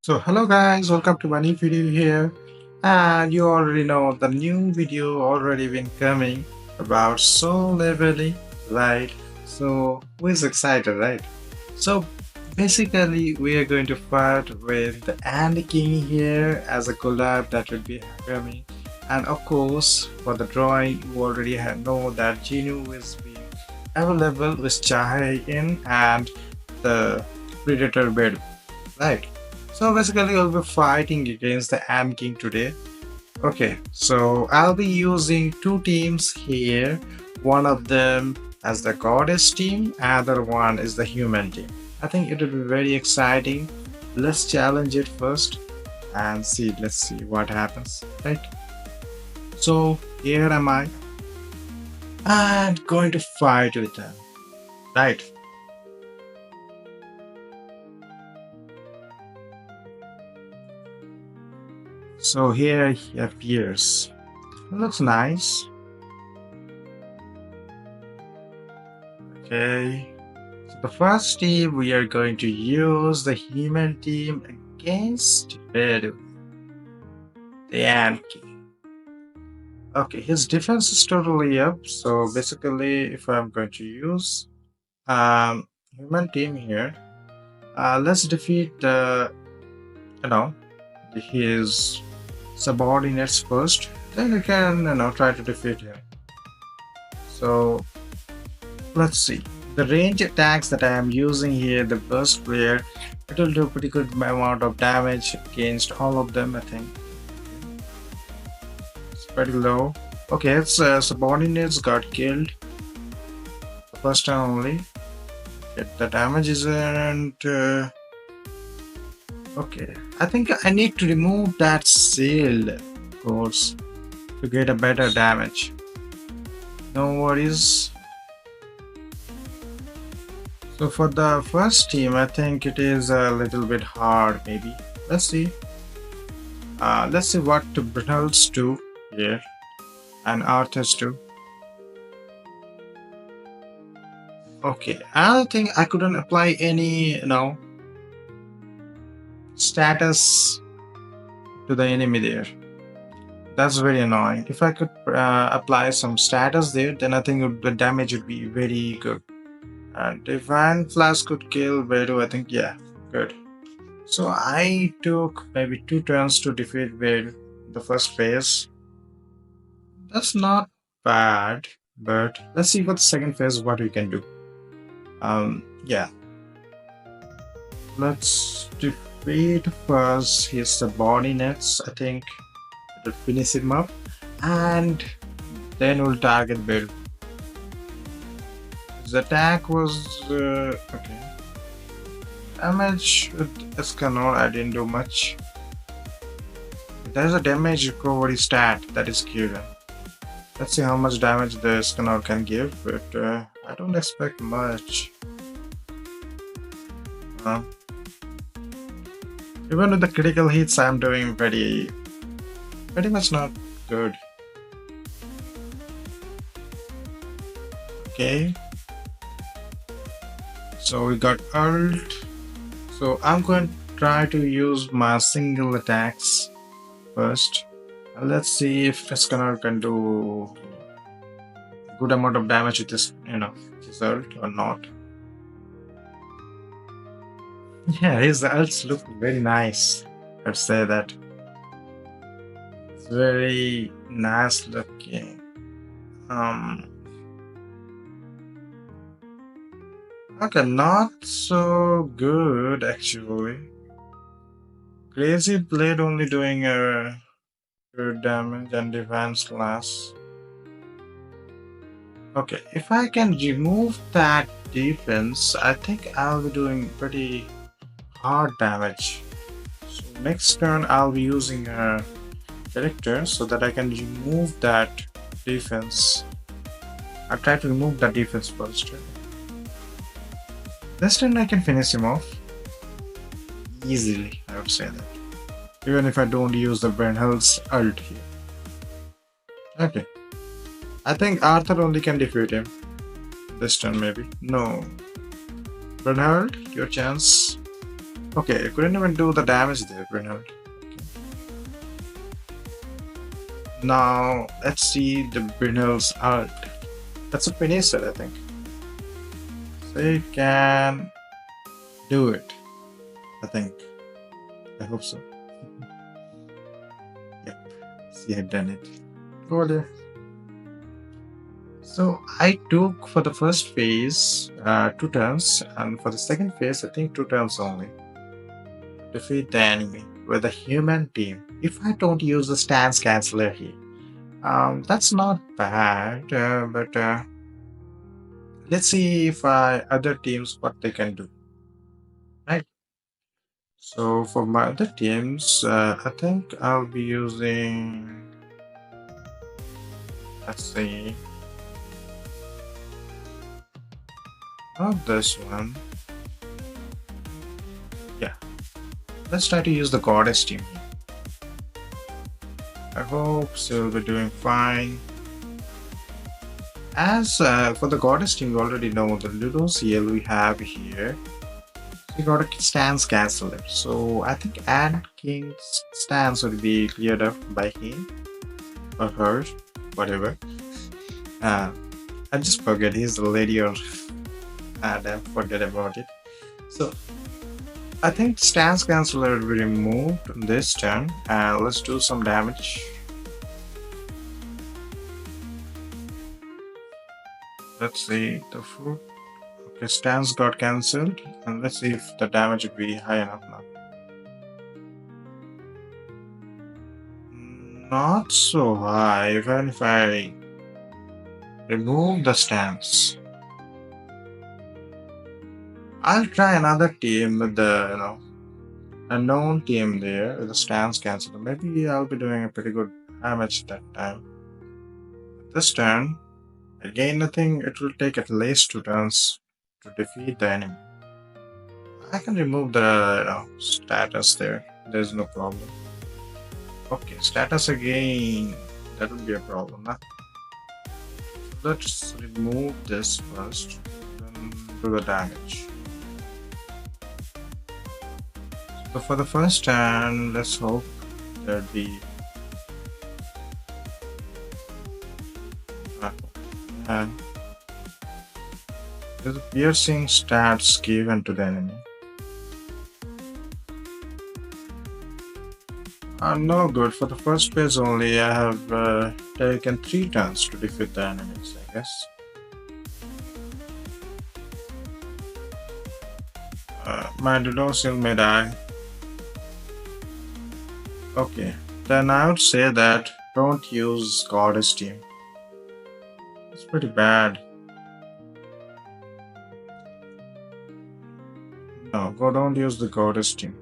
So hello guys, welcome to my new video here. And you already know the new video already been coming about soul leveling, right? So who is excited, right? So basically we are going to fight with the Andy King here as a collab that will be coming. And of course for the drawing you already know that Genu is being available with Chahe in and the Predator bed. Right. So basically, I'll be fighting against the Ant King today. Okay, so I'll be using two teams here. One of them as the goddess team, other one is the human team. I think it will be very exciting. Let's challenge it first and see. Let's see what happens. Right. So here am I, and going to fight with them. Right. So here he appears. Looks nice. Okay. So the first team we are going to use the human team against Peru, the Yankee. Okay, his defense is totally up. So basically, if I'm going to use human team here, let's defeat you know his subordinates first. Then we can try to defeat him. So let's see. The range attacks that I am using here, the burst player, it will do a pretty good amount of damage against all of them, I think. It's pretty low. Okay, its subordinates got killed the first time only. Yet the damage isn't. Okay, I think I need to remove that seal, of course, to get a better damage. No worries. So for the first team, I think it is a little bit hard, maybe. Let's see. Let's see what the Brunels do here and Arthurs do. Okay, I don't think I couldn't apply any, status to the enemy there. That's very annoying. If I could apply some status there, then I think the damage would be very good. And Divine Flash could kill Vedo, I think, yeah, good. So I took maybe 2 turns to defeat Vedo in the first phase. That's not bad, but let's see for the second phase what we can do. Yeah, let's defeat first his subordinates. I think it'll finish him up, and then we'll target Bill. His attack was okay. Damage with Escanor, I didn't do much. There's a damage recovery stat that is given. Let's see how much damage the Escanor can give, but I don't expect much. Even with the critical hits, I'm doing pretty much not good. Okay. So we got ult. So I'm going to try to use my single attacks first. And let's see if Escanor can do good amount of damage with this, result or not. Yeah, his ults look very nice. Let's say that. It's very nice looking. Okay, not so good actually. Crazy Blade only doing a good damage and defense class. Okay, if I can remove that defense, I think I'll be doing pretty hard damage. So next turn I'll be using a character so that I can remove that defense. I'll try to remove that defense first. This turn I can finish him off easily, I would say that. Even if I don't use the Brenhel's ult here. Okay. I think Arthur only can defeat him. This turn maybe. No. Brenheld, your chance. Okay, I couldn't even do the damage there, Bernard. Okay. Now, let's see the Brunel's art. That's a finisher, I think. So it can do it, I think. I hope so. Yep, she had done it. Oh, dear. So I took for the first phase 2 turns, and for the second phase, I think 2 turns only. Defeat the enemy with a human team. If I don't use the stance canceller here, that's not bad, but let's see if other teams what they can do. Right. So for my other teams, I think I'll be using. Let's see, not this one. Yeah, let's try to use the goddess team here. I hope she'll be doing fine. As for the goddess team, you already know the little CL we have here. We got a stance canceller. So I think Anne King's stance would be cleared up by him or her, whatever. Uh, I just forget he's the lady or and I forget about it. So I think stance canceller will be removed this turn. Let's do some damage. Let's see the food. Okay, stance got cancelled, and let's see if the damage would be high enough now. Not so high, even if I remove the stance. I'll try another team with the a known team there with the stance cancel. Maybe I'll be doing a pretty good damage that time. This turn, again nothing. It will take at least 2 turns to defeat the enemy. I can remove the status there. There's no problem. Okay, status again. That would be a problem. Huh? Let's remove this first, then do the damage. So for the first turn, let's hope there'd be and there's a piercing stats given to the enemy. No good. For the first phase only, I have taken 3 turns to defeat the enemies, I guess. My Dudocil may die. Okay, then I would say that don't use Goddess team. It's pretty bad. No, don't use the Goddess team.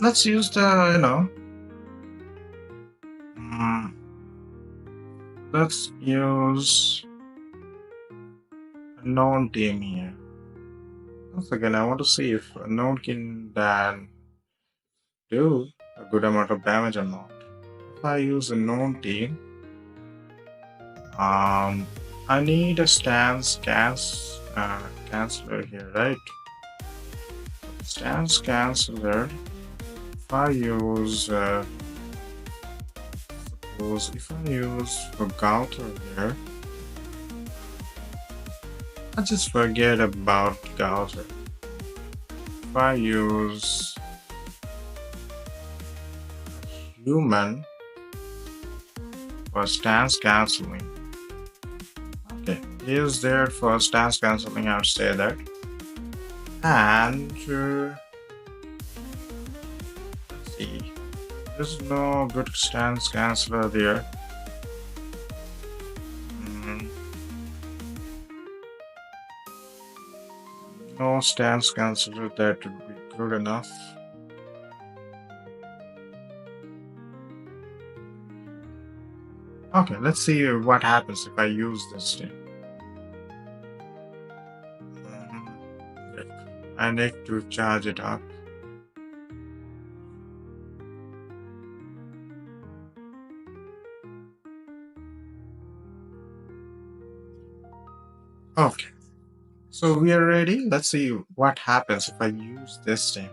Let's use the mm, let's use a known team here. Once again, I want to see if a known can then do a good amount of damage or not. If I use a known team, I need a stance canceller here, right? Stance canceller. If I use suppose if I use a Gauter here, I just forget about Gauter. If I use human for stance cancelling. Okay, he is there for stance cancelling, I would say that. And let's see, there's no good stance canceller there. No stance canceller that would be good enough. Okay, let's see what happens if I use this thing. I need to charge it up. Okay, so we are ready. Let's see what happens if I use this team.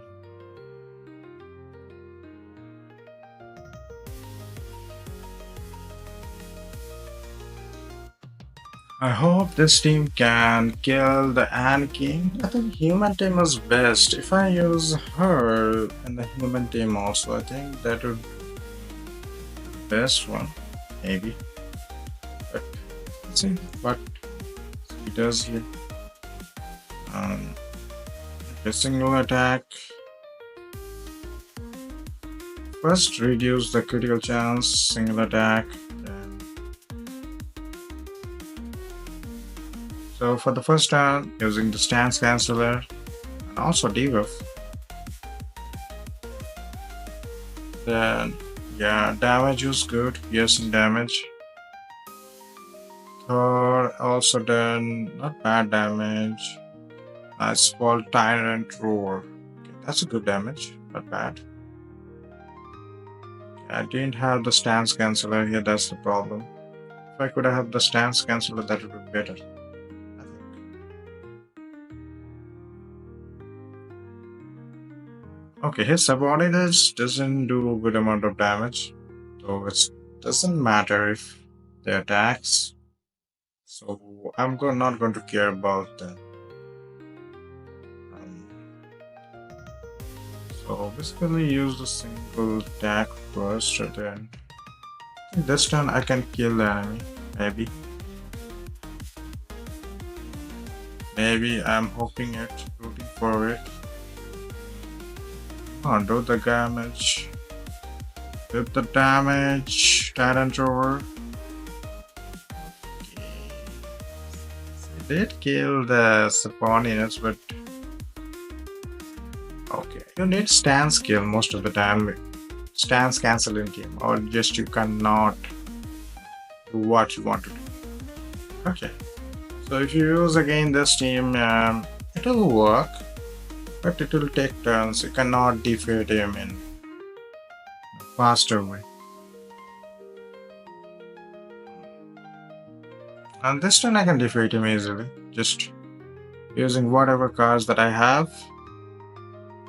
I hope this team can kill the Ant King. I think human team is best. If I use her in the human team also, I think that would be the best one. Maybe. But let's see what he does here. Um, a single attack. First, reduce the critical chance, single attack. Then, so for the first turn, using the stance canceller and also debuff. Then, yeah, damage was good, piercing damage. Third, also done not bad damage. Nice ball, tyrant roar. Okay, that's a good damage, not bad. I didn't have the stance canceller here, that's the problem. If I could have the stance canceller, that would be better, I think. Okay, his subordinates doesn't do a good amount of damage, so it doesn't matter if they attacks. So not going to care about them. Um, so basically, use the single attack first, and then this turn I can kill the enemy. Maybe. Maybe I'm hoping it, rooting for it. Oh, do the damage. With the damage, Tyrant over. Okay. It did kill the subordinates, but okay. You need stance kill most of the time. Stance cancel in game, or just you cannot do what you want to do. Okay. So if you use again this team, it will work, but it will take turns. You cannot defeat him in a faster way. And this turn I can defeat him easily, just using whatever cards that I have.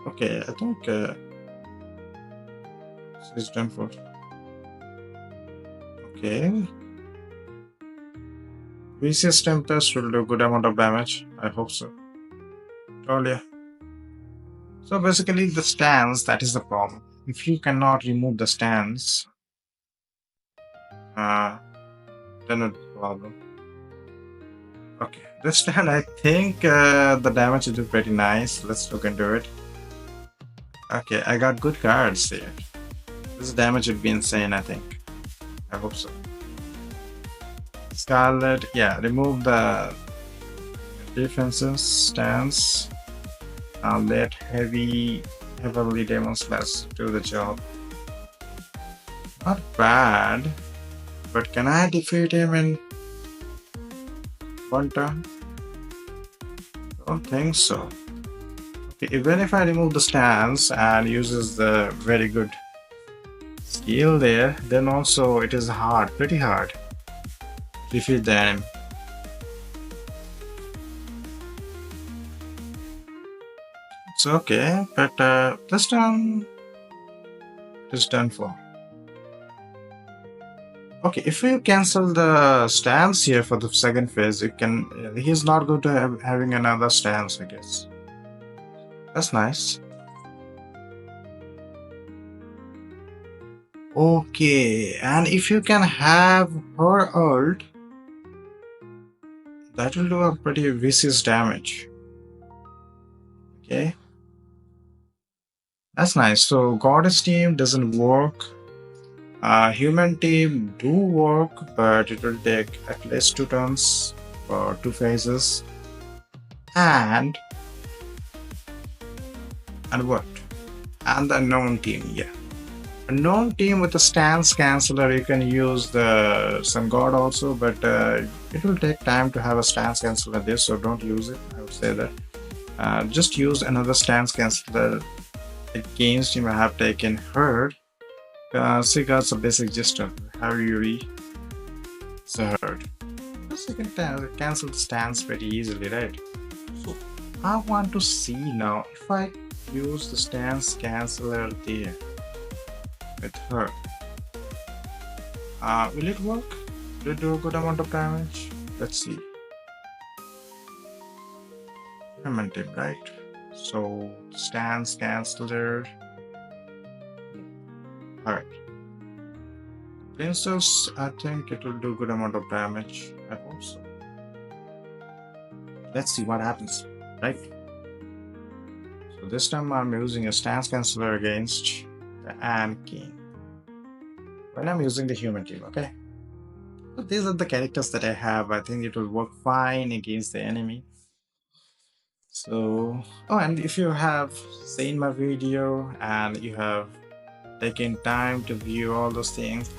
Okay, I think this is done for. Okay. VCS Tempest will do good amount of damage. I hope so. Oh yeah. So basically the stance, that is the problem. If you cannot remove the stance, then it's a problem. Okay, this time I think the damage is pretty nice. Let's look into it. Okay, I got good cards here. This damage would be insane, I think. I hope so. Scarlet, yeah, remove the defensive stance. Let heavily demon slash do the job. Not bad, but can I defeat him in one turn? Don't think so. Okay, even if I remove the stance and uses the very good skill there, then also it is hard, pretty hard to defeat the enemy. It's okay, but this turn is done for. Okay, if you cancel the stance here for the second phase, you can. He's not going to having another stance, I guess. That's nice. Okay, and if you can have her ult, that will do a pretty vicious damage. Okay, that's nice. So goddess team doesn't work. Human team do work, but it will take at least 2 turns for 2 phases. And what? And the unknown team, yeah. Unknown team with the stance canceller, you can use the Sun God also, but it will take time to have a stance canceller there, so don't use it. I would say that. Just use another stance canceller against him. I have taken her. She got some basic gist of how you read the herd. you can cancel the stance pretty easily, right? So I want to see now if I use the stance canceller there with her. Will it work? Will it do a good amount of damage? Let's see. Momentum, right? So stance canceller. Alright. Princess, I think it will do good amount of damage. I hope so. Let's see what happens, right? So this time I'm using a stance canceller against the Ant King. When I'm using the human team, okay? So these are the characters that I have. I think it will work fine against the enemy. So, oh, and if you have seen my video and you have taken time to view all those things,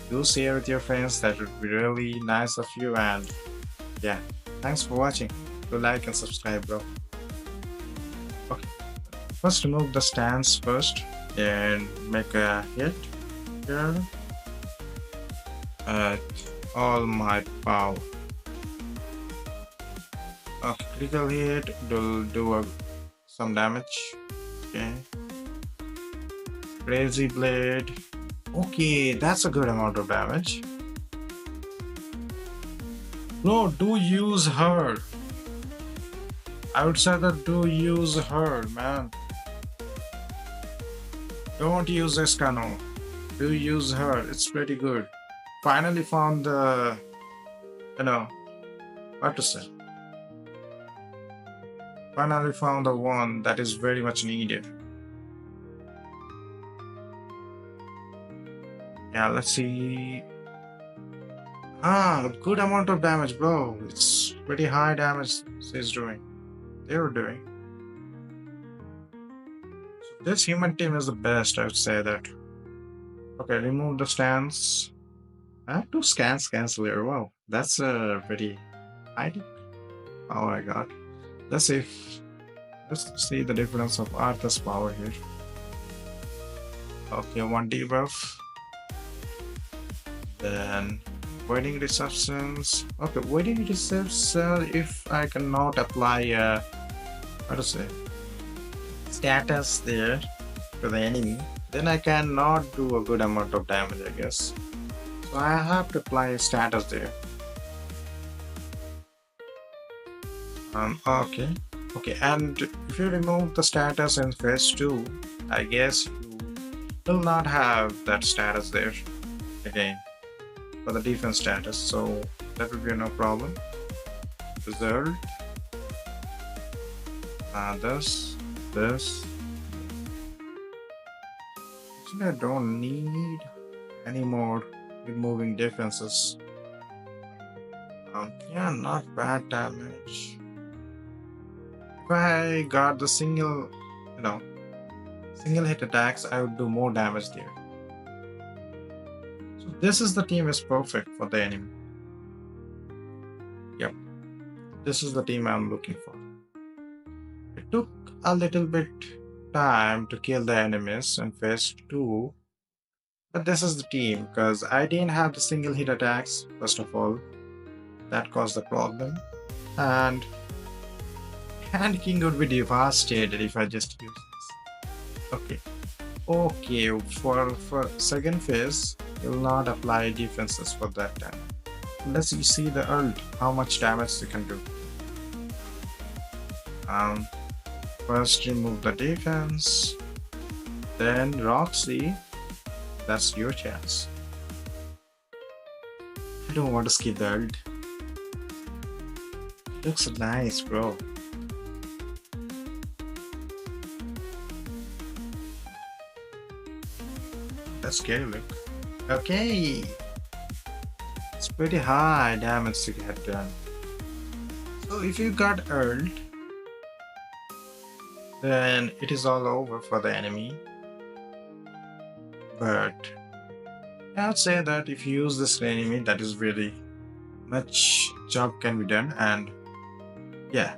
do share with your friends. That would be really nice of you. And yeah, thanks for watching. Do like and subscribe, bro. Okay, first remove the stance first and make a hit here at all my power. Okay, critical hit will do some damage. Okay, crazy blade. Okay, that's a good amount of damage. No, do use her. I would say that do use her, man. Don't use Escano. Do use her. It's pretty good. Finally found the, what to say. Finally found the one that is very much needed. Yeah, let's see. Good amount of damage, bro. It's pretty high damage she's doing. They were doing. So this human team is the best, I would say that. Okay, remove the stance. I have two scans canceller. Wow, that's a pretty high. Oh my god. Let's see the difference of Arthur's power here. Okay, one debuff. Then waiting receptions. Okay, waiting reception. If I cannot apply how to say status there to the enemy, then I cannot do a good amount of damage, I guess. So I have to apply a status there. Okay, and if you remove the status in phase 2, I guess you will not have that status there again for the defense status, so that will be no problem. Result. This. Actually, I don't need any more removing defenses. Yeah, not bad damage. If I got the single hit attacks, I would do more damage there. So this is the team is perfect for the enemy. Yep, this is the team I'm looking for. It took a little bit time to kill the enemies in phase 2, but this is the team because I didn't have the single hit attacks. First of all, that caused the problem, and King would be devastated if I just use this. Okay, for second phase, you'll not apply defenses for that time. Let's see the ult, how much damage you can do. First remove the defense, then Roxy. That's your chance. I don't want to skip the ult. Looks nice, bro. That's scary look. Okay. It's pretty high damage to get done. So if you got ult, then it is all over for the enemy. But I would say that if you use this enemy, that is really much job can be done. And yeah,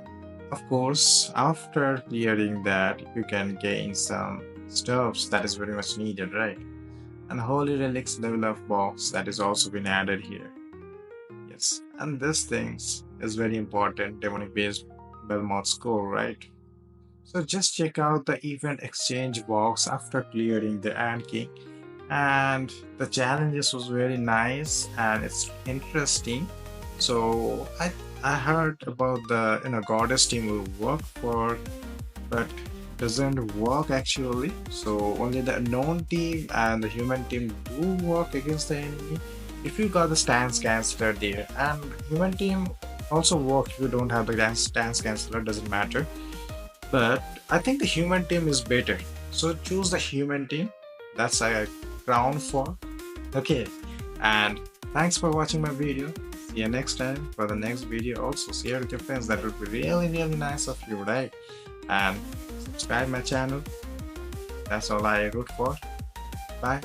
of course, after clearing that, you can gain some stuffs that is very much needed, right? And Holy Relics level up box that is also been added here. Yes, and this things is very important. Demonic based Belmont score, right? So just check out the event exchange box after clearing the Ant King, and the challenges was very nice and it's interesting. So I heard about the goddess team will work for, but doesn't work actually. So only the known team and the human team do work against the enemy if you got the stance canceller there, and human team also work if you don't have the stance canceller, doesn't matter. But I think the human team is better. So choose the human team. That's a crown for. Okay. And thanks for watching my video. See you next time for the next video. Also share with your friends. That would be really, really nice of you, right? And subscribe my channel. That's all I root for. Bye.